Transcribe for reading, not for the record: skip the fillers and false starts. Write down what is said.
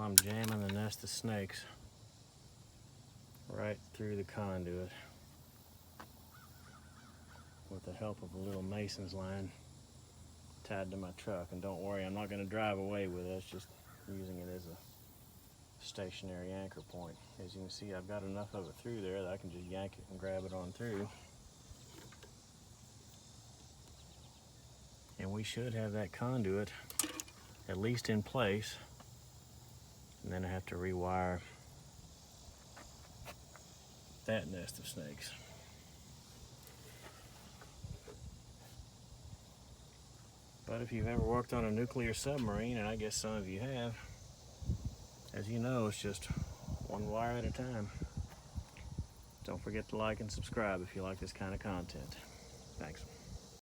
I'm jamming the nest of snakes right through the conduit with the help of a little mason's line tied to my truck. And don't worry, I'm not going to drive away with it. It's just using it as a stationary anchor point. As you can see, I've got enough of it through there that I can just yank it and grab it on through. And we should have that conduit at least in place. And then I have to rewire that nest of snakes. But if you've ever worked on a nuclear submarine, and I guess some of you have, as you know, it's just one wire at a time. Don't forget to like and subscribe if you like this kind of content. Thanks.